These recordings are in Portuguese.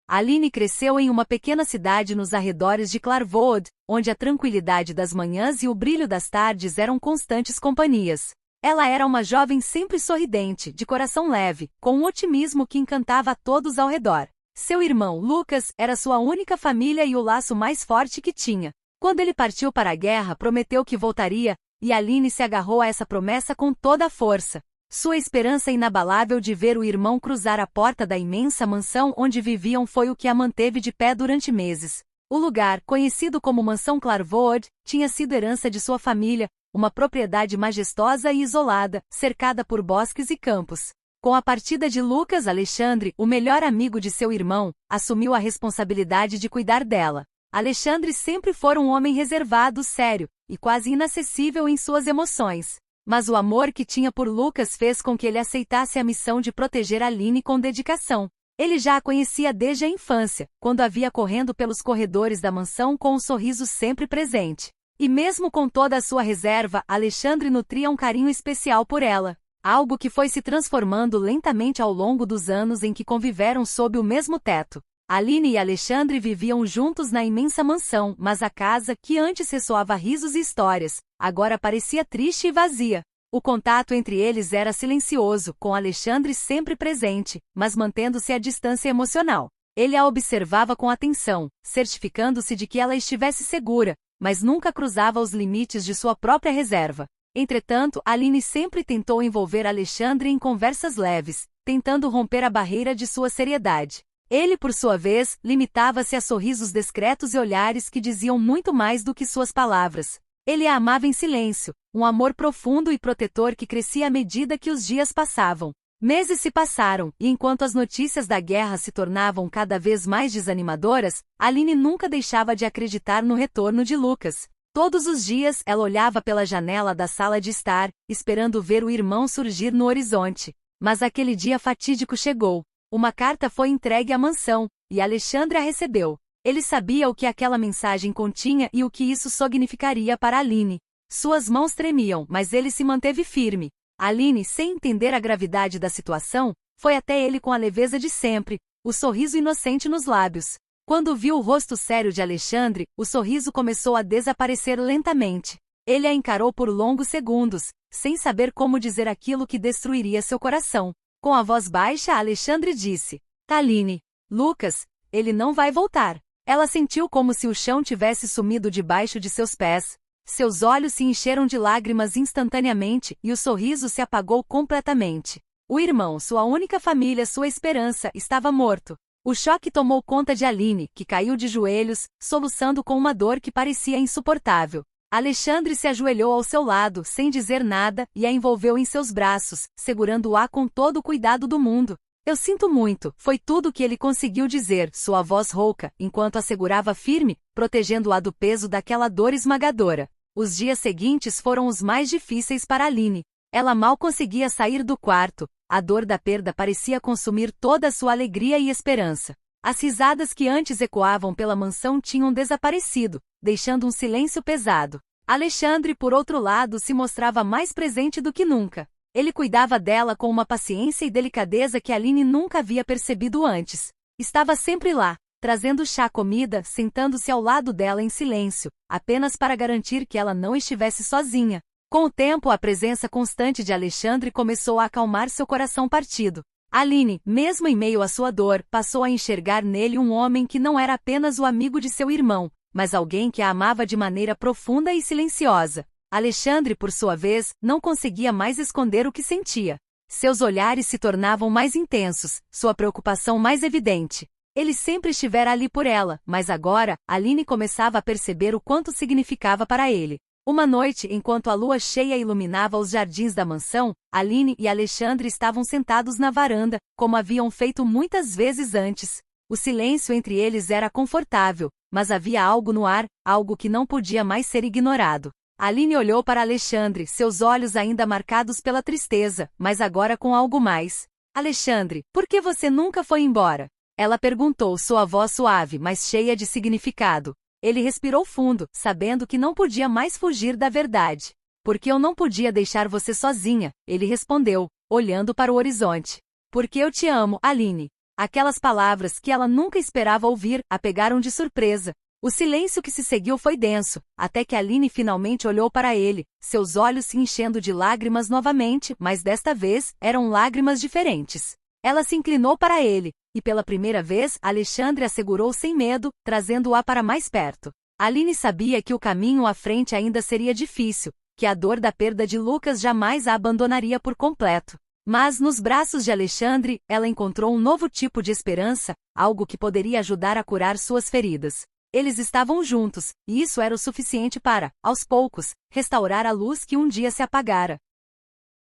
Aline cresceu em uma pequena cidade nos arredores de Clarvaux, onde a tranquilidade das manhãs e o brilho das tardes eram constantes companhias. Ela era uma jovem sempre sorridente, de coração leve, com um otimismo que encantava a todos ao redor. Seu irmão, Lucas, era sua única família e o laço mais forte que tinha. Quando ele partiu para a guerra, prometeu que voltaria, e Aline se agarrou a essa promessa com toda a força. Sua esperança inabalável de ver o irmão cruzar a porta da imensa mansão onde viviam foi o que a manteve de pé durante meses. O lugar, conhecido como Mansão Clarvaux, tinha sido herança de sua família, uma propriedade majestosa e isolada, cercada por bosques e campos. Com a partida de Lucas, Alexandre, o melhor amigo de seu irmão, assumiu a responsabilidade de cuidar dela. Alexandre sempre foi um homem reservado, sério, e quase inacessível em suas emoções. Mas o amor que tinha por Lucas fez com que ele aceitasse a missão de proteger Aline com dedicação. Ele já a conhecia desde a infância, quando a via correndo pelos corredores da mansão com um sorriso sempre presente. E mesmo com toda a sua reserva, Alexandre nutria um carinho especial por ela. Algo que foi se transformando lentamente ao longo dos anos em que conviveram sob o mesmo teto. Aline e Alexandre viviam juntos na imensa mansão, mas a casa, que antes ressoava risos e histórias, agora parecia triste e vazia. O contato entre eles era silencioso, com Alexandre sempre presente, mas mantendo-se à distância emocional. Ele a observava com atenção, certificando-se de que ela estivesse segura, mas nunca cruzava os limites de sua própria reserva. Entretanto, Aline sempre tentou envolver Alexandre em conversas leves, tentando romper a barreira de sua seriedade. Ele, por sua vez, limitava-se a sorrisos discretos e olhares que diziam muito mais do que suas palavras. Ele a amava em silêncio, um amor profundo e protetor que crescia à medida que os dias passavam. Meses se passaram, e enquanto as notícias da guerra se tornavam cada vez mais desanimadoras, Aline nunca deixava de acreditar no retorno de Lucas. Todos os dias, ela olhava pela janela da sala de estar, esperando ver o irmão surgir no horizonte. Mas aquele dia fatídico chegou. Uma carta foi entregue à mansão, e Alexandre a recebeu. Ele sabia o que aquela mensagem continha e o que isso significaria para Aline. Suas mãos tremiam, mas ele se manteve firme. Aline, sem entender a gravidade da situação, foi até ele com a leveza de sempre, o sorriso inocente nos lábios. Quando viu o rosto sério de Alexandre, o sorriso começou a desaparecer lentamente. Ele a encarou por longos segundos, sem saber como dizer aquilo que destruiria seu coração. Com a voz baixa, Alexandre disse: Aline, Lucas, ele não vai voltar. Ela sentiu como se o chão tivesse sumido debaixo de seus pés. Seus olhos se encheram de lágrimas instantaneamente e o sorriso se apagou completamente. O irmão, sua única família, sua esperança, estava morto. O choque tomou conta de Aline, que caiu de joelhos, soluçando com uma dor que parecia insuportável. Alexandre se ajoelhou ao seu lado, sem dizer nada, e a envolveu em seus braços, segurando-a com todo o cuidado do mundo. Eu sinto muito, foi tudo o que ele conseguiu dizer, sua voz rouca, enquanto a segurava firme, protegendo-a do peso daquela dor esmagadora. Os dias seguintes foram os mais difíceis para Aline. Ela mal conseguia sair do quarto, a dor da perda parecia consumir toda a sua alegria e esperança. As risadas que antes ecoavam pela mansão tinham desaparecido, deixando um silêncio pesado. Alexandre, por outro lado, se mostrava mais presente do que nunca. Ele cuidava dela com uma paciência e delicadeza que Aline nunca havia percebido antes. Estava sempre lá, trazendo chá, comida, sentando-se ao lado dela em silêncio, apenas para garantir que ela não estivesse sozinha. Com o tempo, a presença constante de Alexandre começou a acalmar seu coração partido. Aline, mesmo em meio à sua dor, passou a enxergar nele um homem que não era apenas o amigo de seu irmão, mas alguém que a amava de maneira profunda e silenciosa. Alexandre, por sua vez, não conseguia mais esconder o que sentia. Seus olhares se tornavam mais intensos, sua preocupação mais evidente. Ele sempre estivera ali por ela, mas agora, Aline começava a perceber o quanto significava para ele. Uma noite, enquanto a lua cheia iluminava os jardins da mansão, Aline e Alexandre estavam sentados na varanda, como haviam feito muitas vezes antes. O silêncio entre eles era confortável, mas havia algo no ar, algo que não podia mais ser ignorado. Aline olhou para Alexandre, seus olhos ainda marcados pela tristeza, mas agora com algo mais. Alexandre, por que você nunca foi embora? Ela perguntou, sua voz suave, mas cheia de significado. Ele respirou fundo, sabendo que não podia mais fugir da verdade. Porque eu não podia deixar você sozinha, ele respondeu, olhando para o horizonte. Porque eu te amo, Aline. Aquelas palavras que ela nunca esperava ouvir a pegaram de surpresa. O silêncio que se seguiu foi denso, até que Aline finalmente olhou para ele, seus olhos se enchendo de lágrimas novamente, mas desta vez, eram lágrimas diferentes. Ela se inclinou para ele, e pela primeira vez, Alexandre a segurou sem medo, trazendo-a para mais perto. Aline sabia que o caminho à frente ainda seria difícil, que a dor da perda de Lucas jamais a abandonaria por completo. Mas nos braços de Alexandre, ela encontrou um novo tipo de esperança, algo que poderia ajudar a curar suas feridas. Eles estavam juntos, e isso era o suficiente para, aos poucos, restaurar a luz que um dia se apagara.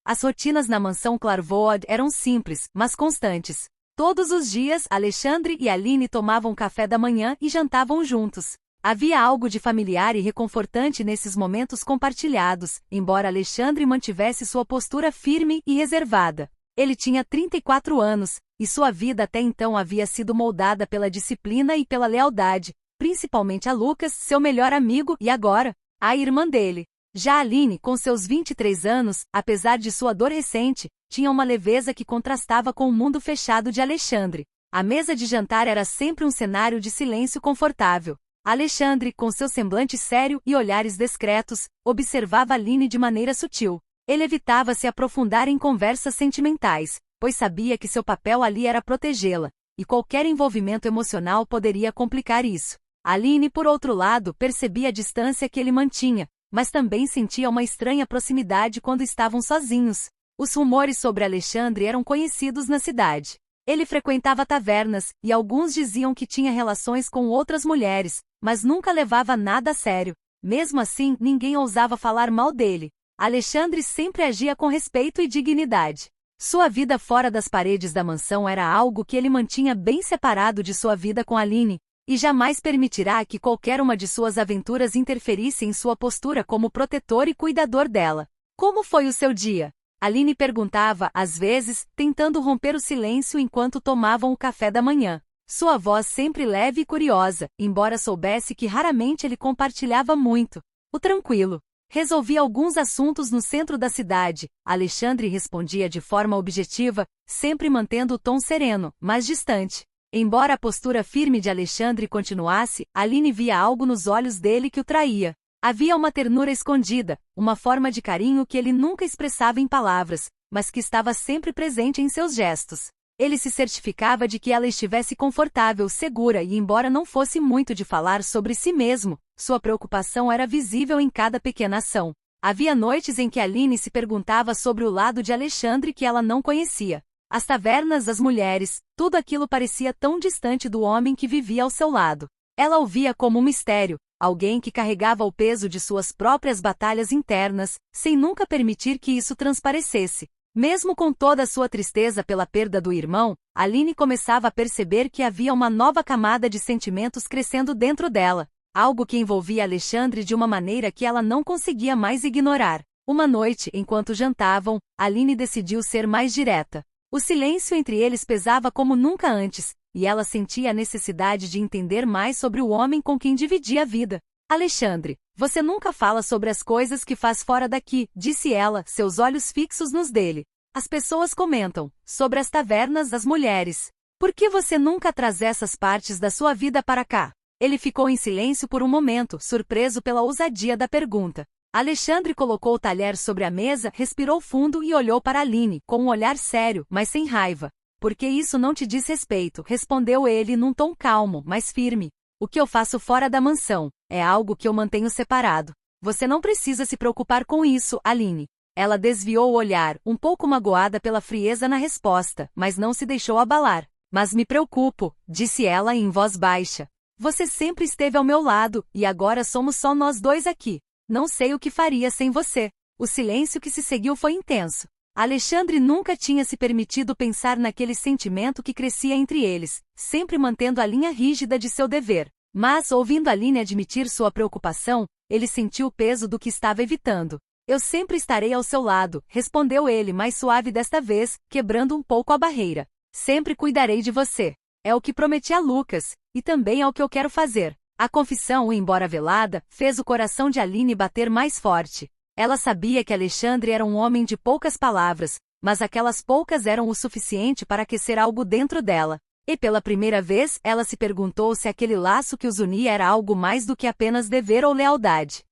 As rotinas na mansão Clarvaux eram simples, mas constantes. Todos os dias, Alexandre e Aline tomavam café da manhã e jantavam juntos. Havia algo de familiar e reconfortante nesses momentos compartilhados, embora Alexandre mantivesse sua postura firme e reservada. Ele tinha 34 anos, e sua vida até então havia sido moldada pela disciplina e pela lealdade, principalmente a Lucas, seu melhor amigo, e agora, a irmã dele. Já Aline, com seus 23 anos, apesar de sua dor recente, tinha uma leveza que contrastava com o mundo fechado de Alexandre. A mesa de jantar era sempre um cenário de silêncio confortável. Alexandre, com seu semblante sério e olhares discretos, observava Aline de maneira sutil. Ele evitava se aprofundar em conversas sentimentais, pois sabia que seu papel ali era protegê-la, e qualquer envolvimento emocional poderia complicar isso. Aline, por outro lado, percebia a distância que ele mantinha, mas também sentia uma estranha proximidade quando estavam sozinhos. Os rumores sobre Alexandre eram conhecidos na cidade. Ele frequentava tavernas, e alguns diziam que tinha relações com outras mulheres, mas nunca levava nada a sério. Mesmo assim, ninguém ousava falar mal dele. Alexandre sempre agia com respeito e dignidade. Sua vida fora das paredes da mansão era algo que ele mantinha bem separado de sua vida com Aline, e jamais permitirá que qualquer uma de suas aventuras interferisse em sua postura como protetor e cuidador dela. Como foi o seu dia? Aline perguntava, às vezes, tentando romper o silêncio enquanto tomavam o café da manhã. Sua voz sempre leve e curiosa, embora soubesse que raramente ele compartilhava muito. O tranquilo. Resolvia alguns assuntos no centro da cidade. Alexandre respondia de forma objetiva, sempre mantendo o tom sereno, mas distante. Embora a postura firme de Alexandre continuasse, Aline via algo nos olhos dele que o traía. Havia uma ternura escondida, uma forma de carinho que ele nunca expressava em palavras, mas que estava sempre presente em seus gestos. Ele se certificava de que ela estivesse confortável, segura e, embora não fosse muito de falar sobre si mesmo, sua preocupação era visível em cada pequena ação. Havia noites em que Aline se perguntava sobre o lado de Alexandre que ela não conhecia. As tavernas, as mulheres, tudo aquilo parecia tão distante do homem que vivia ao seu lado. Ela o via como um mistério, alguém que carregava o peso de suas próprias batalhas internas, sem nunca permitir que isso transparecesse. Mesmo com toda a sua tristeza pela perda do irmão, Aline começava a perceber que havia uma nova camada de sentimentos crescendo dentro dela, algo que envolvia Alexandre de uma maneira que ela não conseguia mais ignorar. Uma noite, enquanto jantavam, Aline decidiu ser mais direta. O silêncio entre eles pesava como nunca antes, e ela sentia a necessidade de entender mais sobre o homem com quem dividia a vida. Alexandre, você nunca fala sobre as coisas que faz fora daqui, disse ela, seus olhos fixos nos dele. As pessoas comentam sobre as tavernas, as mulheres. Por que você nunca traz essas partes da sua vida para cá? Ele ficou em silêncio por um momento, surpreso pela ousadia da pergunta. Alexandre colocou o talher sobre a mesa, respirou fundo e olhou para Aline, com um olhar sério, mas sem raiva. Porque isso não te diz respeito, respondeu ele num tom calmo, mas firme. O que eu faço fora da mansão é algo que eu mantenho separado. Você não precisa se preocupar com isso, Aline. Ela desviou o olhar, um pouco magoada pela frieza na resposta, mas não se deixou abalar. Mas me preocupo, disse ela em voz baixa. Você sempre esteve ao meu lado, e agora somos só nós dois aqui. Não sei o que faria sem você. O silêncio que se seguiu foi intenso. Alexandre nunca tinha se permitido pensar naquele sentimento que crescia entre eles, sempre mantendo a linha rígida de seu dever. Mas, ouvindo Aline admitir sua preocupação, ele sentiu o peso do que estava evitando. Eu sempre estarei ao seu lado, respondeu ele mais suave desta vez, quebrando um pouco a barreira. Sempre cuidarei de você. É o que prometi a Lucas, e também é o que eu quero fazer. A confissão, embora velada, fez o coração de Aline bater mais forte. Ela sabia que Alexandre era um homem de poucas palavras, mas aquelas poucas eram o suficiente para aquecer algo dentro dela. E pela primeira vez, ela se perguntou se aquele laço que os unia era algo mais do que apenas dever ou lealdade.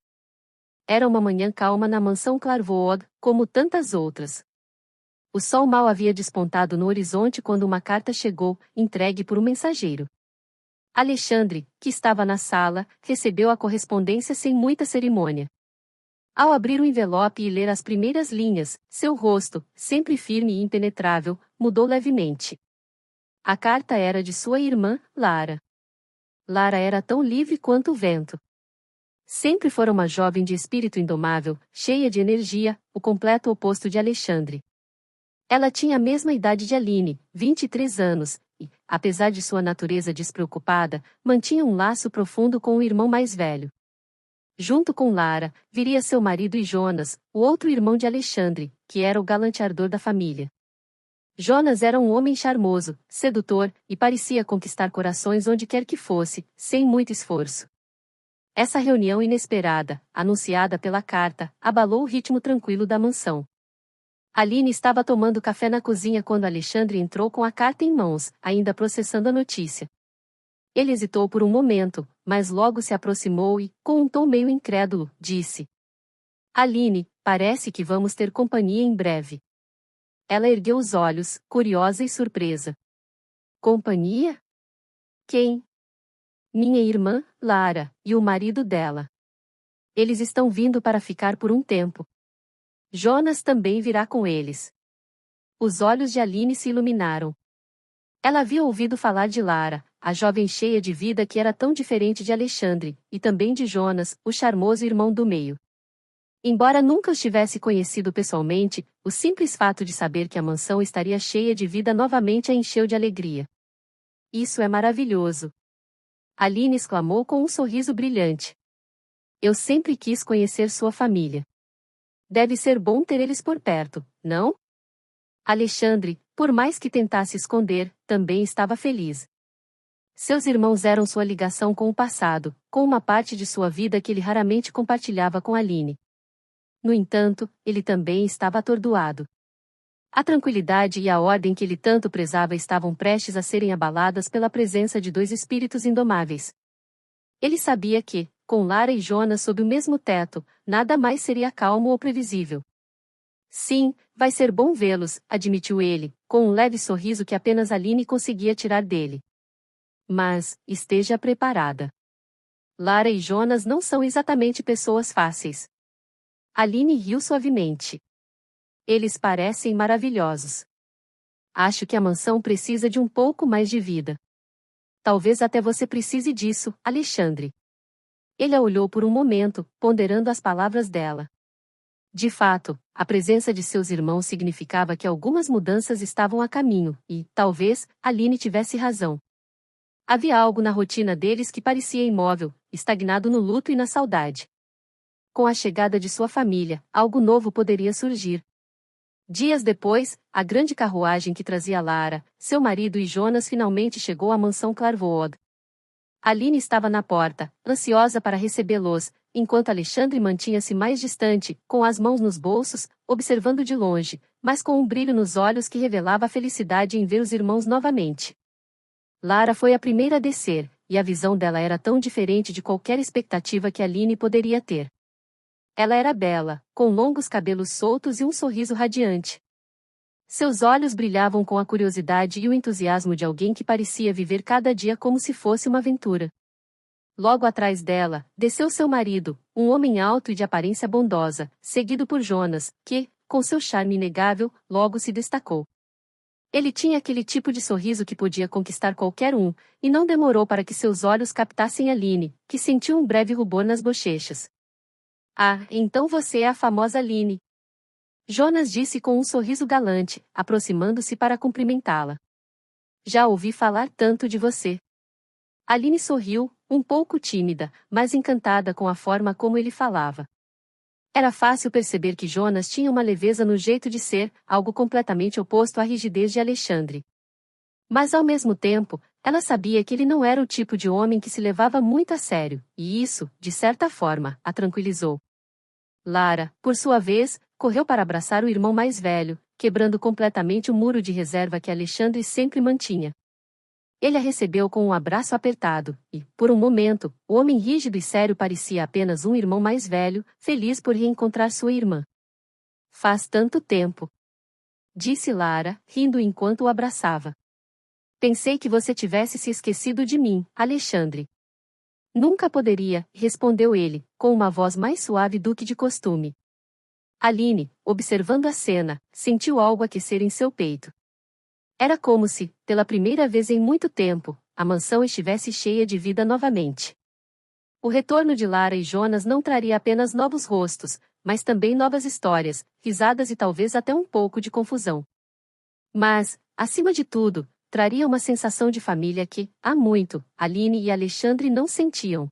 Era uma manhã calma na mansão Clarvaux, como tantas outras. O sol mal havia despontado no horizonte quando uma carta chegou, entregue por um mensageiro. Alexandre, que estava na sala, recebeu a correspondência sem muita cerimônia. Ao abrir o envelope e ler as primeiras linhas, seu rosto, sempre firme e impenetrável, mudou levemente. A carta era de sua irmã, Lara. Lara era tão livre quanto o vento. Sempre fora uma jovem de espírito indomável, cheia de energia, o completo oposto de Alexandre. Ela tinha a mesma idade de Aline, 23 anos, e, apesar de sua natureza despreocupada, mantinha um laço profundo com o irmão mais velho. Junto com Lara, viria seu marido e Jonas, o outro irmão de Alexandre, que era o galanteador da família. Jonas era um homem charmoso, sedutor, e parecia conquistar corações onde quer que fosse, sem muito esforço. Essa reunião inesperada, anunciada pela carta, abalou o ritmo tranquilo da mansão. Aline estava tomando café na cozinha quando Alexandre entrou com a carta em mãos, ainda processando a notícia. Ele hesitou por um momento, mas logo se aproximou e, com um tom meio incrédulo, disse: Aline, parece que vamos ter companhia em breve. Ela ergueu os olhos, curiosa e surpresa. Companhia? Quem? Minha irmã, Lara, e o marido dela. Eles estão vindo para ficar por um tempo. Jonas também virá com eles. Os olhos de Aline se iluminaram. Ela havia ouvido falar de Lara, a jovem cheia de vida que era tão diferente de Alexandre, e também de Jonas, o charmoso irmão do meio. Embora nunca os tivesse conhecido pessoalmente, o simples fato de saber que a mansão estaria cheia de vida novamente a encheu de alegria. Isso é maravilhoso! Aline exclamou com um sorriso brilhante. Eu sempre quis conhecer sua família. Deve ser bom ter eles por perto, não? Alexandre, por mais que tentasse esconder, também estava feliz. Seus irmãos eram sua ligação com o passado, com uma parte de sua vida que ele raramente compartilhava com Aline. No entanto, ele também estava atordoado. A tranquilidade e a ordem que ele tanto prezava estavam prestes a serem abaladas pela presença de dois espíritos indomáveis. Ele sabia que, com Lara e Jonas sob o mesmo teto, nada mais seria calmo ou previsível. Sim, vai ser bom vê-los, admitiu ele, com um leve sorriso que apenas Aline conseguia tirar dele. Mas, esteja preparada. Lara e Jonas não são exatamente pessoas fáceis. Aline riu suavemente. Eles parecem maravilhosos. Acho que a mansão precisa de um pouco mais de vida. Talvez até você precise disso, Alexandre. Ele a olhou por um momento, ponderando as palavras dela. De fato, a presença de seus irmãos significava que algumas mudanças estavam a caminho, e, talvez, Aline tivesse razão. Havia algo na rotina deles que parecia imóvel, estagnado no luto e na saudade. Com a chegada de sua família, algo novo poderia surgir. Dias depois, a grande carruagem que trazia Lara, seu marido e Jonas finalmente chegou à mansão Clarvaux. Aline estava na porta, ansiosa para recebê-los, enquanto Alexandre mantinha-se mais distante, com as mãos nos bolsos, observando de longe, mas com um brilho nos olhos que revelava a felicidade em ver os irmãos novamente. Lara foi a primeira a descer, e a visão dela era tão diferente de qualquer expectativa que Aline poderia ter. Ela era bela, com longos cabelos soltos e um sorriso radiante. Seus olhos brilhavam com a curiosidade e o entusiasmo de alguém que parecia viver cada dia como se fosse uma aventura. Logo atrás dela, desceu seu marido, um homem alto e de aparência bondosa, seguido por Jonas, que, com seu charme inegável, logo se destacou. Ele tinha aquele tipo de sorriso que podia conquistar qualquer um, e não demorou para que seus olhos captassem Aline, que sentiu um breve rubor nas bochechas. Ah, então você é a famosa Aline. Jonas disse com um sorriso galante, aproximando-se para cumprimentá-la. Já ouvi falar tanto de você. Aline sorriu, um pouco tímida, mas encantada com a forma como ele falava. Era fácil perceber que Jonas tinha uma leveza no jeito de ser, algo completamente oposto à rigidez de Alexandre. Mas ao mesmo tempo, ela sabia que ele não era o tipo de homem que se levava muito a sério, e isso, de certa forma, a tranquilizou. Lara, por sua vez, correu para abraçar o irmão mais velho, quebrando completamente o muro de reserva que Alexandre sempre mantinha. Ele a recebeu com um abraço apertado, e, por um momento, o homem rígido e sério parecia apenas um irmão mais velho, feliz por reencontrar sua irmã. Faz tanto tempo, disse Lara, rindo enquanto o abraçava. Pensei que você tivesse se esquecido de mim, Alexandre. Nunca poderia, respondeu ele, com uma voz mais suave do que de costume. Aline, observando a cena, sentiu algo aquecer em seu peito. Era como se, pela primeira vez em muito tempo, a mansão estivesse cheia de vida novamente. O retorno de Lara e Jonas não traria apenas novos rostos, mas também novas histórias, risadas e talvez até um pouco de confusão. Mas, acima de tudo, traria uma sensação de família que, há muito, Aline e Alexandre não sentiam.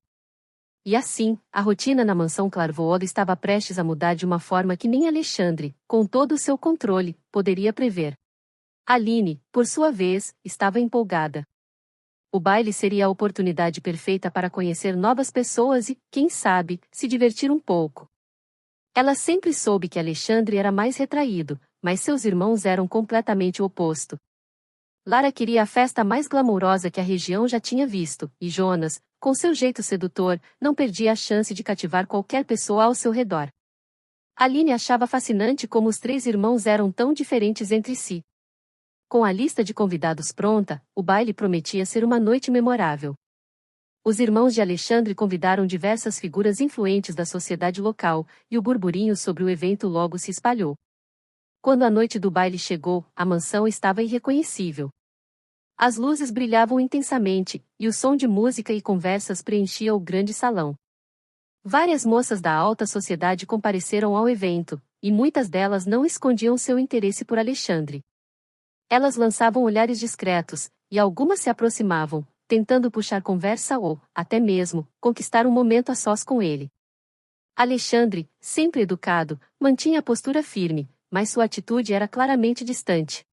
E assim, a rotina na mansão Clarvaux estava prestes a mudar de uma forma que nem Alexandre, com todo o seu controle, poderia prever. Aline, por sua vez, estava empolgada. O baile seria a oportunidade perfeita para conhecer novas pessoas e, quem sabe, se divertir um pouco. Ela sempre soube que Alexandre era mais retraído, mas seus irmãos eram completamente o oposto. Lara queria a festa mais glamourosa que a região já tinha visto, e Jonas, com seu jeito sedutor, não perdia a chance de cativar qualquer pessoa ao seu redor. Aline achava fascinante como os três irmãos eram tão diferentes entre si. Com a lista de convidados pronta, o baile prometia ser uma noite memorável. Os irmãos de Alexandre convidaram diversas figuras influentes da sociedade local, e o burburinho sobre o evento logo se espalhou. Quando a noite do baile chegou, a mansão estava irreconhecível. As luzes brilhavam intensamente, e o som de música e conversas preenchia o grande salão. Várias moças da alta sociedade compareceram ao evento, e muitas delas não escondiam seu interesse por Alexandre. Elas lançavam olhares discretos, e algumas se aproximavam, tentando puxar conversa ou, até mesmo, conquistar um momento a sós com ele. Alexandre, sempre educado, mantinha a postura firme, mas sua atitude era claramente distante.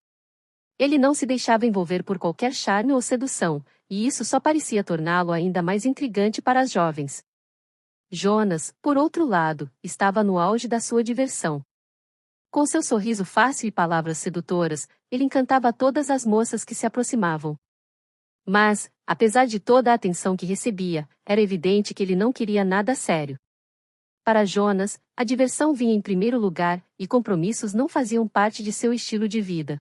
Ele não se deixava envolver por qualquer charme ou sedução, e isso só parecia torná-lo ainda mais intrigante para as jovens. Jonas, por outro lado, estava no auge da sua diversão. Com seu sorriso fácil e palavras sedutoras, ele encantava todas as moças que se aproximavam. Mas, apesar de toda a atenção que recebia, era evidente que ele não queria nada sério. Para Jonas, a diversão vinha em primeiro lugar, e compromissos não faziam parte de seu estilo de vida.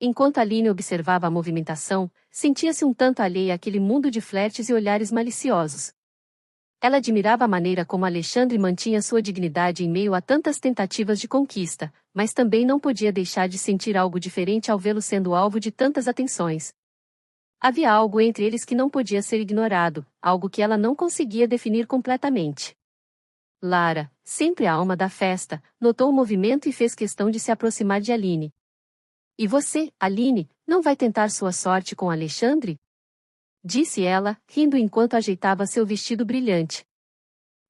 Enquanto Aline observava a movimentação, sentia-se um tanto alheia àquele mundo de flertes e olhares maliciosos. Ela admirava a maneira como Alexandre mantinha sua dignidade em meio a tantas tentativas de conquista, mas também não podia deixar de sentir algo diferente ao vê-lo sendo alvo de tantas atenções. Havia algo entre eles que não podia ser ignorado, algo que ela não conseguia definir completamente. Lara, sempre a alma da festa, notou o movimento e fez questão de se aproximar de Aline. E você, Aline, não vai tentar sua sorte com Alexandre? Disse ela, rindo enquanto ajeitava seu vestido brilhante.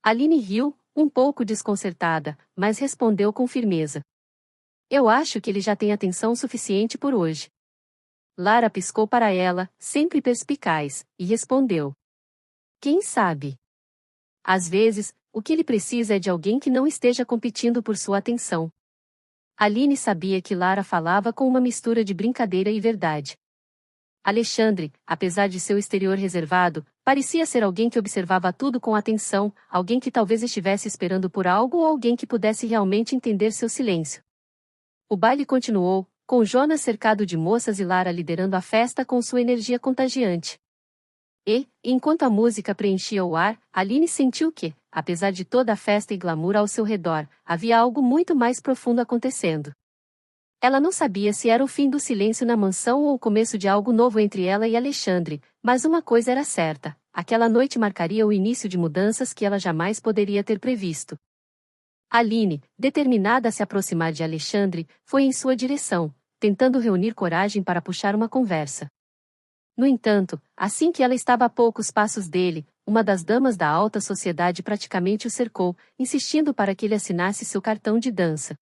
Aline riu, um pouco desconcertada, mas respondeu com firmeza. Eu acho que ele já tem atenção suficiente por hoje. Lara piscou para ela, sempre perspicaz, e respondeu. Quem sabe? Às vezes, o que ele precisa é de alguém que não esteja competindo por sua atenção. Aline sabia que Lara falava com uma mistura de brincadeira e verdade. Alexandre, apesar de seu exterior reservado, parecia ser alguém que observava tudo com atenção, alguém que talvez estivesse esperando por algo ou alguém que pudesse realmente entender seu silêncio. O baile continuou, com Jonas cercado de moças e Lara liderando a festa com sua energia contagiante. E, enquanto a música preenchia o ar, Aline sentiu que, apesar de toda a festa e glamour ao seu redor, havia algo muito mais profundo acontecendo. Ela não sabia se era o fim do silêncio na mansão ou o começo de algo novo entre ela e Alexandre, mas uma coisa era certa: aquela noite marcaria o início de mudanças que ela jamais poderia ter previsto. Aline, determinada a se aproximar de Alexandre, foi em sua direção, tentando reunir coragem para puxar uma conversa. No entanto, assim que ela estava a poucos passos dele, uma das damas da alta sociedade praticamente o cercou, insistindo para que ele assinasse seu cartão de dança.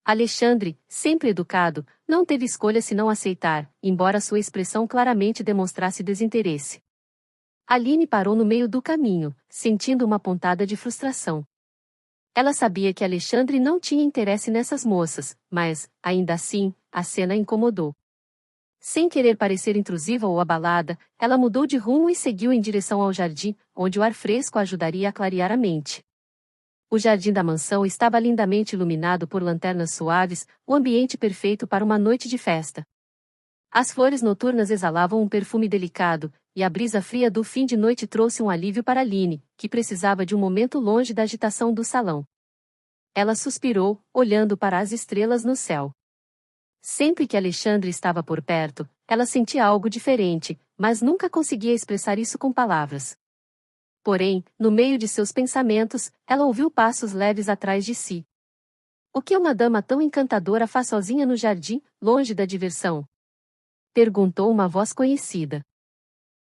Alexandre, sempre educado, não teve escolha senão aceitar, embora sua expressão claramente demonstrasse desinteresse. Aline parou no meio do caminho, sentindo uma pontada de frustração. Ela sabia que Alexandre não tinha interesse nessas moças, mas, ainda assim, a cena incomodou. Sem querer parecer intrusiva ou abalada, ela mudou de rumo e seguiu em direção ao jardim, onde o ar fresco ajudaria a clarear a mente. O jardim da mansão estava lindamente iluminado por lanternas suaves, o ambiente perfeito para uma noite de festa. As flores noturnas exalavam um perfume delicado, e a brisa fria do fim de noite trouxe um alívio para Aline, que precisava de um momento longe da agitação do salão. Ela suspirou, olhando para as estrelas no céu. Sempre que Alexandre estava por perto, ela sentia algo diferente, mas nunca conseguia expressar isso com palavras. Porém, no meio de seus pensamentos, ela ouviu passos leves atrás de si. O que uma dama tão encantadora faz sozinha no jardim, longe da diversão? Perguntou uma voz conhecida.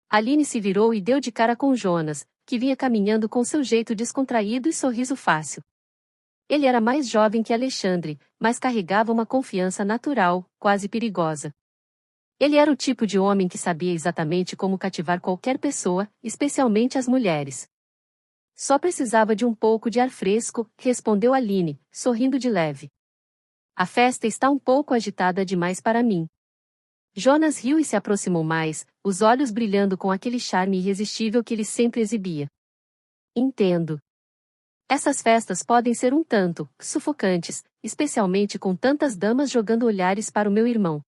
Aline se virou e deu de cara com Jonas, que vinha caminhando com seu jeito descontraído e sorriso fácil. Ele era mais jovem que Alexandre, mas carregava uma confiança natural, quase perigosa. Ele era o tipo de homem que sabia exatamente como cativar qualquer pessoa, especialmente as mulheres. Só precisava de um pouco de ar fresco, respondeu Aline, sorrindo de leve. A festa está um pouco agitada demais para mim. Jonas riu e se aproximou mais, os olhos brilhando com aquele charme irresistível que ele sempre exibia. Entendo. Essas festas podem ser um tanto sufocantes, especialmente com tantas damas jogando olhares para o meu irmão.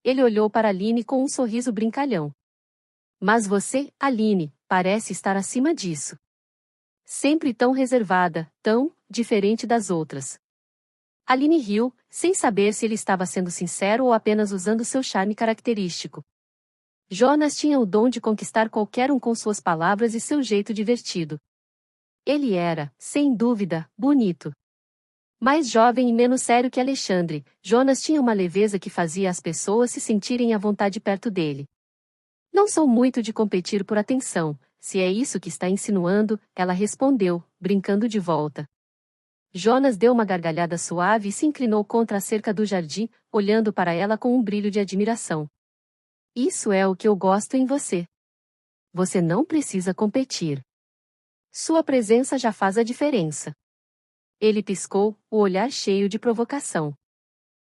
Ele olhou para Aline com um sorriso brincalhão. Mas você, Aline, parece estar acima disso. Sempre tão reservada, tão diferente das outras. Aline riu, sem saber se ele estava sendo sincero ou apenas usando seu charme característico. Jonas tinha o dom de conquistar qualquer um com suas palavras e seu jeito divertido. Ele era, sem dúvida, bonito. Mais jovem e menos sério que Alexandre, Jonas tinha uma leveza que fazia as pessoas se sentirem à vontade perto dele. Não sou muito de competir por atenção, se é isso que está insinuando, ela respondeu, brincando de volta. Jonas deu uma gargalhada suave e se inclinou contra a cerca do jardim, olhando para ela com um brilho de admiração. Isso é o que eu gosto em você. Você não precisa competir. Sua presença já faz a diferença. Ele piscou, o olhar cheio de provocação.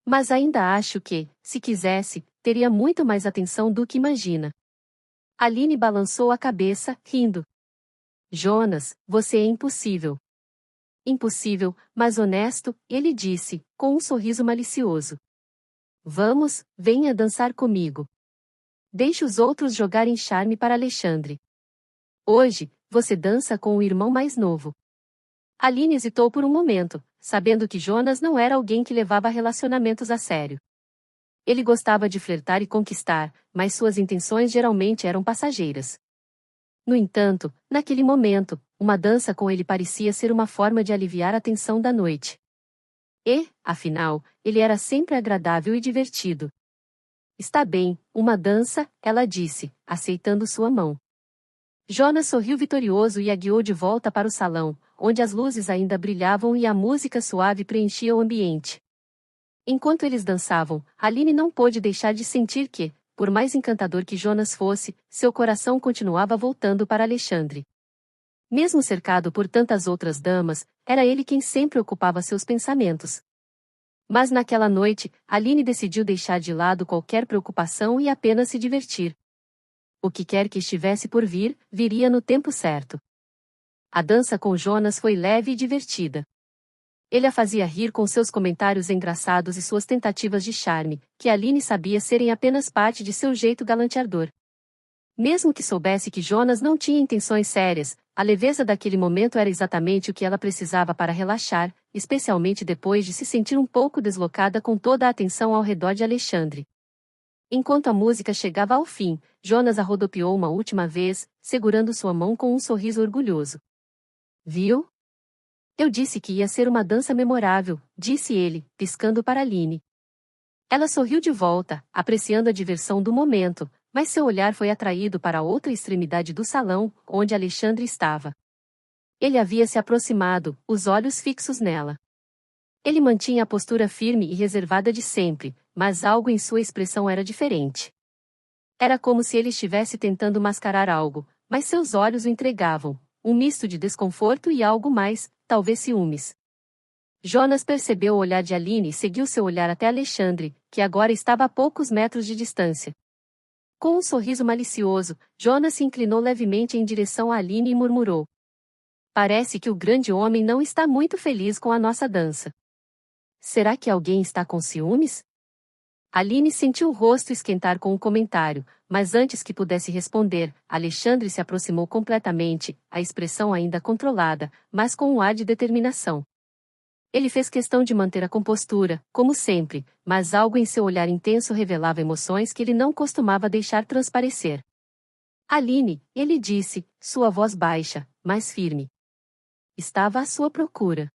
Mas ainda acho que, se quisesse, teria muito mais atenção do que imagina. Aline balançou a cabeça, rindo. Jonas, você é impossível. Impossível, mas honesto, ele disse, com um sorriso malicioso. Vamos, venha dançar comigo. Deixe os outros jogarem charme para Alexandre. Hoje, você dança com o irmão mais novo. Aline hesitou por um momento, sabendo que Jonas não era alguém que levava relacionamentos a sério. Ele gostava de flertar e conquistar, mas suas intenções geralmente eram passageiras. No entanto, naquele momento, uma dança com ele parecia ser uma forma de aliviar a tensão da noite. E, afinal, ele era sempre agradável e divertido. Está bem, uma dança, ela disse, aceitando sua mão. Jonas sorriu vitorioso e a guiou de volta para o salão, onde as luzes ainda brilhavam e a música suave preenchia o ambiente. Enquanto eles dançavam, Aline não pôde deixar de sentir que, por mais encantador que Jonas fosse, seu coração continuava voltando para Alexandre. Mesmo cercado por tantas outras damas, era ele quem sempre ocupava seus pensamentos. Mas naquela noite, Aline decidiu deixar de lado qualquer preocupação e apenas se divertir. O que quer que estivesse por vir, viria no tempo certo. A dança com Jonas foi leve e divertida. Ele a fazia rir com seus comentários engraçados e suas tentativas de charme, que Aline sabia serem apenas parte de seu jeito galanteador. Mesmo que soubesse que Jonas não tinha intenções sérias, a leveza daquele momento era exatamente o que ela precisava para relaxar, especialmente depois de se sentir um pouco deslocada com toda a atenção ao redor de Alexandre. Enquanto a música chegava ao fim, Jonas a rodopiou uma última vez, segurando sua mão com um sorriso orgulhoso. Viu? Eu disse que ia ser uma dança memorável, disse ele, piscando para Aline. Ela sorriu de volta, apreciando a diversão do momento, mas seu olhar foi atraído para a outra extremidade do salão, onde Alexandre estava. Ele havia se aproximado, os olhos fixos nela. Ele mantinha a postura firme e reservada de sempre, mas algo em sua expressão era diferente. Era como se ele estivesse tentando mascarar algo, mas seus olhos o entregavam, um misto de desconforto e algo mais, talvez ciúmes. Jonas percebeu o olhar de Aline e seguiu seu olhar até Alexandre, que agora estava a poucos metros de distância. Com um sorriso malicioso, Jonas se inclinou levemente em direção a Aline e murmurou: "Parece que o grande homem não está muito feliz com a nossa dança. Será que alguém está com ciúmes?" Aline sentiu o rosto esquentar com o comentário, mas antes que pudesse responder, Alexandre se aproximou completamente, a expressão ainda controlada, mas com um ar de determinação. Ele fez questão de manter a compostura, como sempre, mas algo em seu olhar intenso revelava emoções que ele não costumava deixar transparecer. "Aline", ele disse, sua voz baixa, mas firme. "Estava à sua procura.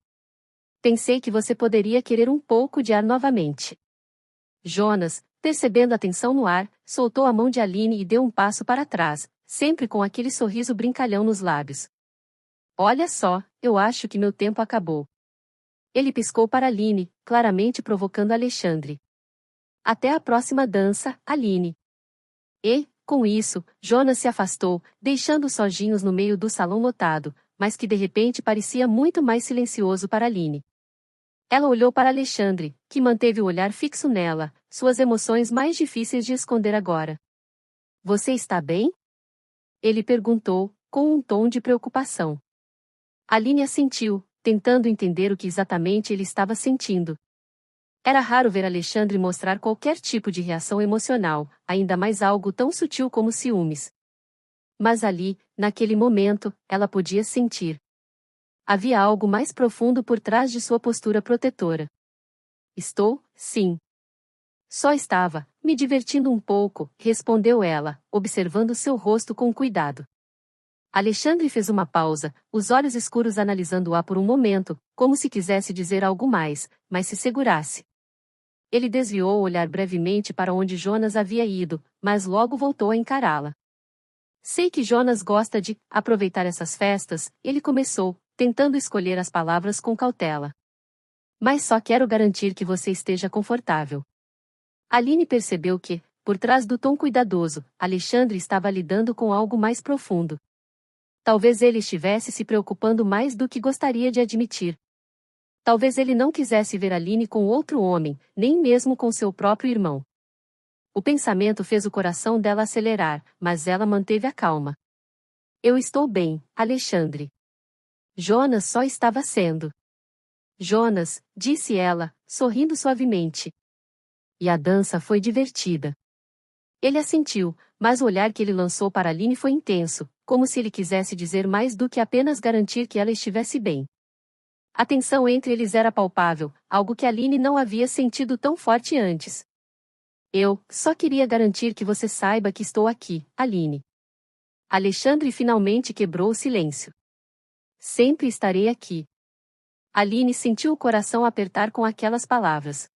Pensei que você poderia querer um pouco de ar novamente." Jonas, percebendo a tensão no ar, soltou a mão de Aline e deu um passo para trás, sempre com aquele sorriso brincalhão nos lábios. "Olha só, eu acho que meu tempo acabou." Ele piscou para Aline, claramente provocando Alexandre. "Até a próxima dança, Aline." E, com isso, Jonas se afastou, deixando os sozinhos no meio do salão lotado, mas que de repente parecia muito mais silencioso para Aline. Ela olhou para Alexandre, que manteve o olhar fixo nela, suas emoções mais difíceis de esconder agora. "Você está bem?" ele perguntou, com um tom de preocupação. Aline assentiu, tentando entender o que exatamente ele estava sentindo. Era raro ver Alexandre mostrar qualquer tipo de reação emocional, ainda mais algo tão sutil como ciúmes. Mas ali, naquele momento, ela podia sentir. Havia algo mais profundo por trás de sua postura protetora. "Estou, sim. Só estava, me divertindo um pouco", respondeu ela, observando seu rosto com cuidado. Alexandre fez uma pausa, os olhos escuros analisando-a por um momento, como se quisesse dizer algo mais, mas se segurasse. Ele desviou o olhar brevemente para onde Jonas havia ido, mas logo voltou a encará-la. "Sei que Jonas gosta de aproveitar essas festas", ele começou, tentando escolher as palavras com cautela. "Mas só quero garantir que você esteja confortável." Aline percebeu que, por trás do tom cuidadoso, Alexandre estava lidando com algo mais profundo. Talvez ele estivesse se preocupando mais do que gostaria de admitir. Talvez ele não quisesse ver Aline com outro homem, nem mesmo com seu próprio irmão. O pensamento fez o coração dela acelerar, mas ela manteve a calma. "Eu estou bem, Alexandre." Jonas só estava sendo. "Jonas", disse ela, sorrindo suavemente. "E a dança foi divertida." Ele assentiu, mas o olhar que ele lançou para Aline foi intenso, como se ele quisesse dizer mais do que apenas garantir que ela estivesse bem. A tensão entre eles era palpável, algo que Aline não havia sentido tão forte antes. "Eu só queria garantir que você saiba que estou aqui, Aline." Alexandre finalmente quebrou o silêncio. "Sempre estarei aqui." Aline sentiu o coração apertar com aquelas palavras.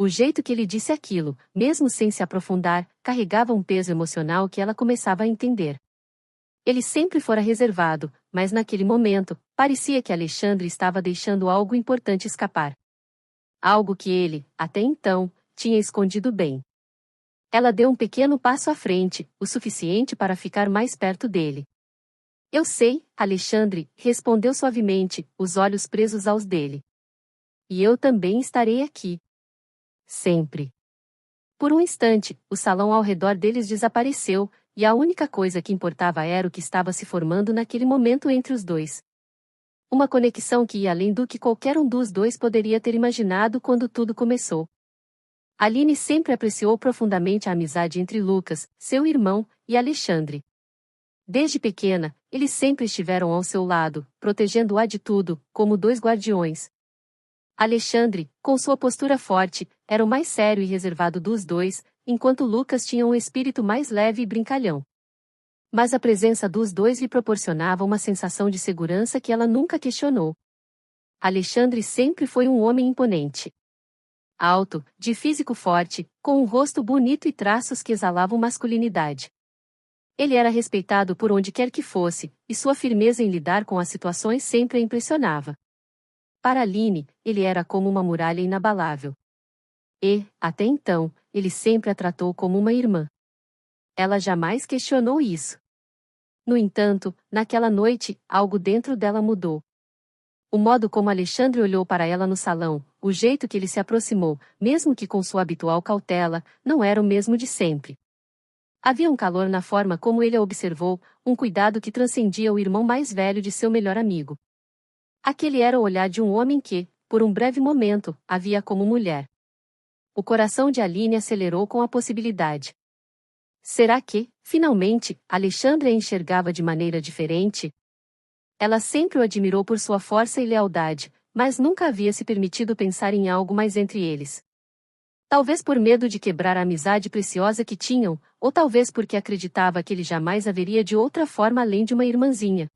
O jeito que ele disse aquilo, mesmo sem se aprofundar, carregava um peso emocional que ela começava a entender. Ele sempre fora reservado, mas naquele momento, parecia que Alexandre estava deixando algo importante escapar. Algo que ele, até então, tinha escondido bem. Ela deu um pequeno passo à frente, o suficiente para ficar mais perto dele. "Eu sei", Alexandre respondeu suavemente, os olhos presos aos dele. "E eu também estarei aqui. Sempre." Por um instante, o salão ao redor deles desapareceu, e a única coisa que importava era o que estava se formando naquele momento entre os dois. Uma conexão que ia além do que qualquer um dos dois poderia ter imaginado quando tudo começou. Aline sempre apreciou profundamente a amizade entre Lucas, seu irmão, e Alexandre. Desde pequena, eles sempre estiveram ao seu lado, protegendo-a de tudo, como dois guardiões. Alexandre, com sua postura forte, era o mais sério e reservado dos dois, enquanto Lucas tinha um espírito mais leve e brincalhão. Mas a presença dos dois lhe proporcionava uma sensação de segurança que ela nunca questionou. Alexandre sempre foi um homem imponente. Alto, de físico forte, com um rosto bonito e traços que exalavam masculinidade. Ele era respeitado por onde quer que fosse, e sua firmeza em lidar com as situações sempre a impressionava. Para Aline, ele era como uma muralha inabalável. E, até então, ele sempre a tratou como uma irmã. Ela jamais questionou isso. No entanto, naquela noite, algo dentro dela mudou. O modo como Alexandre olhou para ela no salão, o jeito que ele se aproximou, mesmo que com sua habitual cautela, não era o mesmo de sempre. Havia um calor na forma como ele a observou, um cuidado que transcendia o irmão mais velho de seu melhor amigo. Aquele era o olhar de um homem que, por um breve momento, a via como mulher. O coração de Aline acelerou com a possibilidade. Será que, finalmente, Alexandre a enxergava de maneira diferente? Ela sempre o admirou por sua força e lealdade, mas nunca havia se permitido pensar em algo mais entre eles. Talvez por medo de quebrar a amizade preciosa que tinham, ou talvez porque acreditava que ele jamais haveria de outra forma além de uma irmãzinha.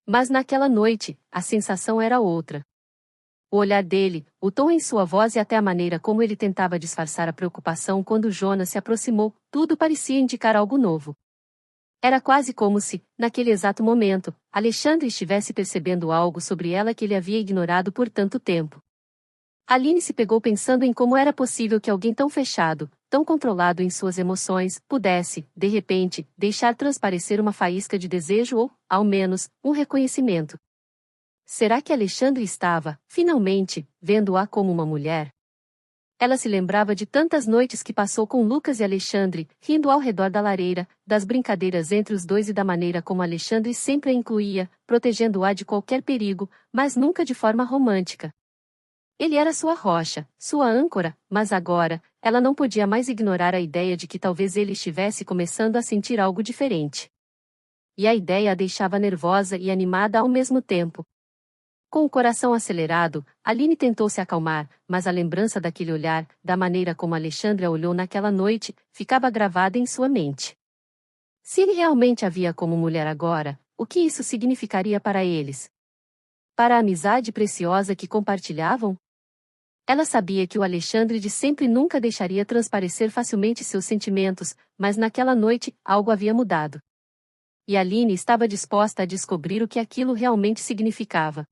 Mas naquela noite, a sensação era outra. O olhar dele, o tom em sua voz e até a maneira como ele tentava disfarçar a preocupação quando Jonas se aproximou, tudo parecia indicar algo novo. Era quase como se, naquele exato momento, Alexandre estivesse percebendo algo sobre ela que ele havia ignorado por tanto tempo. Aline se pegou pensando em como era possível que alguém tão fechado, tão controlado em suas emoções, pudesse, de repente, deixar transparecer uma faísca de desejo ou, ao menos, um reconhecimento. Será que Alexandre estava, finalmente, vendo-a como uma mulher? Ela se lembrava de tantas noites que passou com Lucas e Alexandre, rindo ao redor da lareira, das brincadeiras entre os dois e da maneira como Alexandre sempre a incluía, protegendo-a de qualquer perigo, mas nunca de forma romântica. Ele era sua rocha, sua âncora, mas agora, ela não podia mais ignorar a ideia de que talvez ele estivesse começando a sentir algo diferente. E a ideia a deixava nervosa e animada ao mesmo tempo. Com o coração acelerado, Aline tentou se acalmar, mas a lembrança daquele olhar, da maneira como Alexandre a olhou naquela noite, ficava gravada em sua mente. Se ele realmente a via como mulher agora, o que isso significaria para eles? Para a amizade preciosa que compartilhavam? Ela sabia que o Alexandre de sempre nunca deixaria transparecer facilmente seus sentimentos, mas naquela noite, algo havia mudado. E Aline estava disposta a descobrir o que aquilo realmente significava.